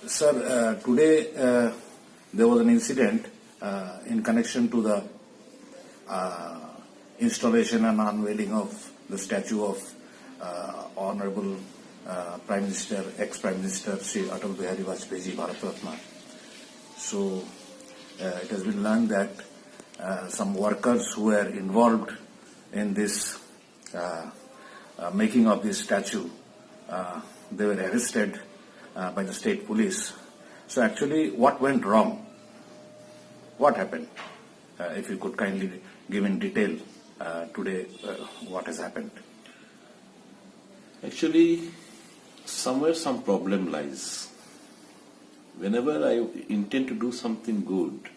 Sir, today there was an incident in connection to the installation and unveiling of the statue of Honorable Prime Minister, ex-Prime Minister Sri Atal Bihari Vajpayee Bharat Ratna. So it has been learned that some workers who were involved in this making of this statue, they were arrested by the state police. So actually, what went wrong? What happened? If you could kindly give in detail today what has happened. Actually, somewhere some problem lies. Whenever I intend to do something good,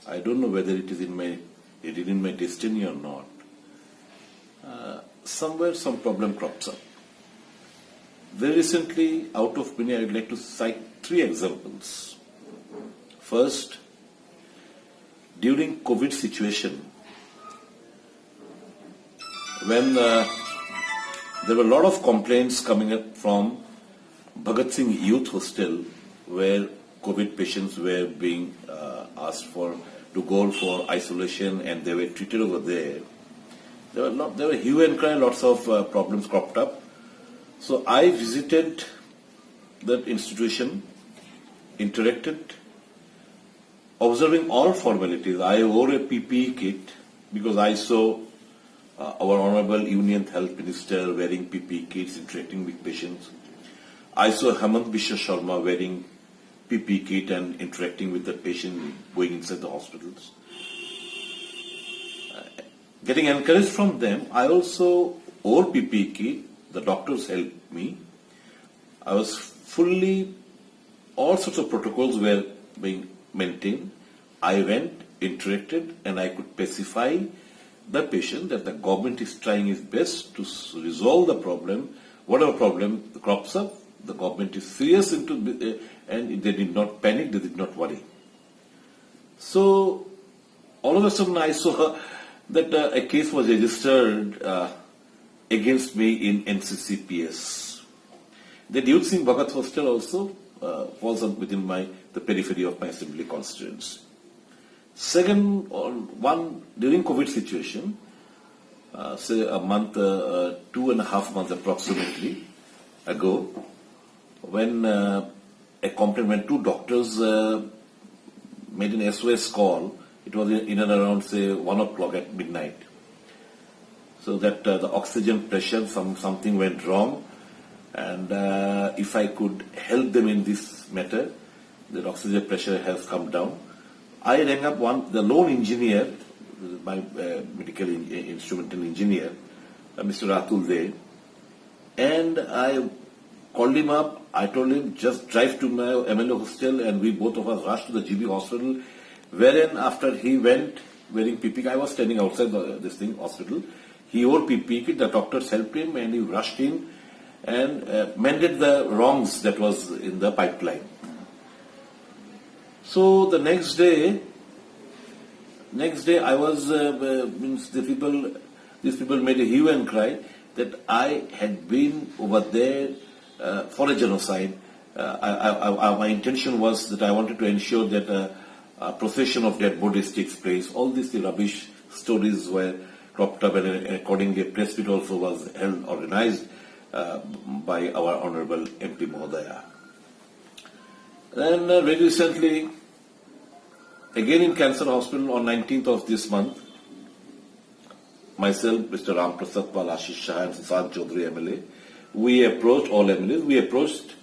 I don't know whether it is in my destiny or not. Somewhere some problem crops up. Very recently, out of many, I would like to cite 3 examples. First, during COVID situation, when there were a lot of complaints coming up from Bhagat Singh Youth Hostel, where COVID patients were being asked to go for isolation, and they were treated over there. There were hue and cry, lots of problems cropped up. So I visited that institution, interacted, observing all formalities. I wore a PPE kit because I saw our Honorable Union Health Minister wearing PPE kits, interacting with patients. I saw Hemant Biswa Sharma wearing PPE kit and interacting with the patient going inside the hospitals. Getting encouraged from them, I also wore PPE kit. The doctors helped me. I was all sorts of protocols were being maintained. I went, interacted, and I could pacify the patient that the government is trying its best to resolve the problem. Whatever problem crops up, the government is serious and they did not panic, they did not worry. So, all of a sudden I saw that a case was registered against me in NCCPS. The Youth Singh Bhagat Hostel also falls within the periphery of my assembly constituency. Second, during COVID situation, say a month, 2.5 months approximately ago, when a complaint when 2 doctors made an SOS call, it was in and around say 1 o'clock at midnight. So that the oxygen pressure, something went wrong, and if I could help them in this matter, the oxygen pressure has come down. I rang up the lone engineer, my medical instrumental engineer, Mr. Atul Deb, and I called him up. I told him, just drive to my MLA hostel, and we both of us rushed to the GB hospital, wherein after he went wearing PPE, I was standing outside this hospital. He wore PPE kit, the doctors helped him, and he rushed in and mended the wrongs that was in the pipeline. So the next day I was, these people made a hue and cry that I had been over there for a genocide. My intention was that I wanted to ensure that a procession of dead bodies takes place. All these rubbish stories were cropped up, and accordingly a press meet also was organized by our Honorable MP Mahodaya. Then very recently, again in Cancer Hospital on 19th of this month, myself, Mr. Ram Prasad Pal, Ashish Shah, and Sisant Chaudhary MLA, we approached all MLAs. We approached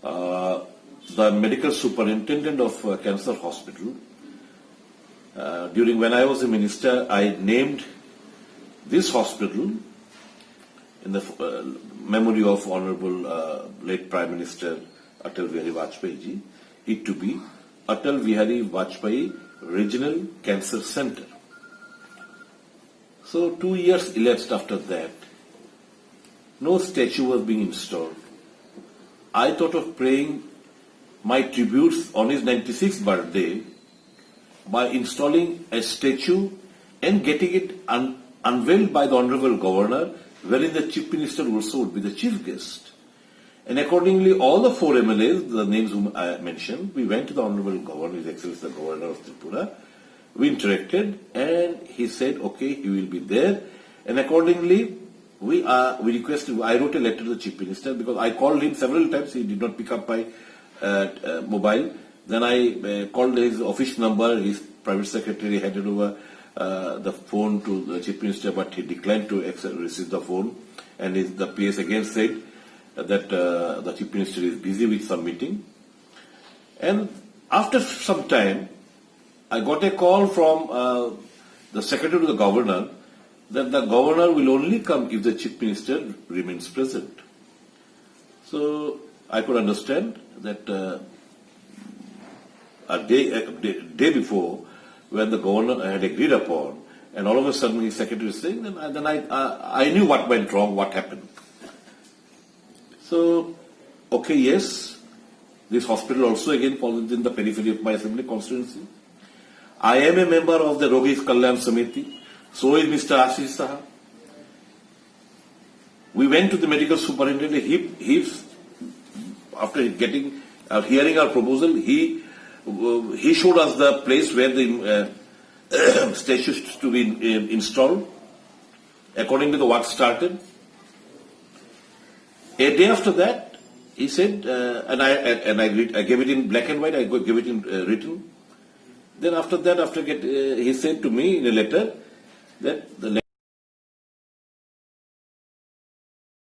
the medical superintendent of Cancer Hospital. When I was a minister, I named this hospital in the memory of Honorable late Prime Minister Atal Bihari Vajpayee, it to be Atal Bihari Vajpayee Regional Cancer Center. So 2 years elapsed after that. No statue was being installed. I thought of paying my tributes on his 96th birthday by installing a statue and getting it unveiled by the Honorable Governor, wherein the Chief Minister also would be the chief guest. And accordingly, all the 4 MLAs, the names whom I mentioned, we went to the Honorable Governor, His Excellency the Governor of Tripura. We interacted, and he said, okay, he will be there. And accordingly, we requested, I wrote a letter to the Chief Minister because I called him several times. He did not pick up my mobile. Then I called his office number. His private secretary handed over the phone to the Chief Minister, but he declined to receive the phone. And the PS again said that the Chief Minister is busy with some meeting. And after some time, I got a call from the Secretary to the Governor that the Governor will only come if the Chief Minister remains present. So I could understand that a day before, when the Governor had agreed upon, and all of a sudden his Secretary is saying, then I knew what went wrong, what happened. So, okay, yes, this hospital also again falls within the periphery of my assembly constituency. I am a member of the Rogis Kalyan Samiti. So is Mr. Ashish Saha. We went to the medical superintendent. He after hearing our proposal, he showed us the place where the station is to be installed. According to the work started. A day after that, he said, and I gave it in black and white. I gave it in written. Then after that, he said to me in a letter that the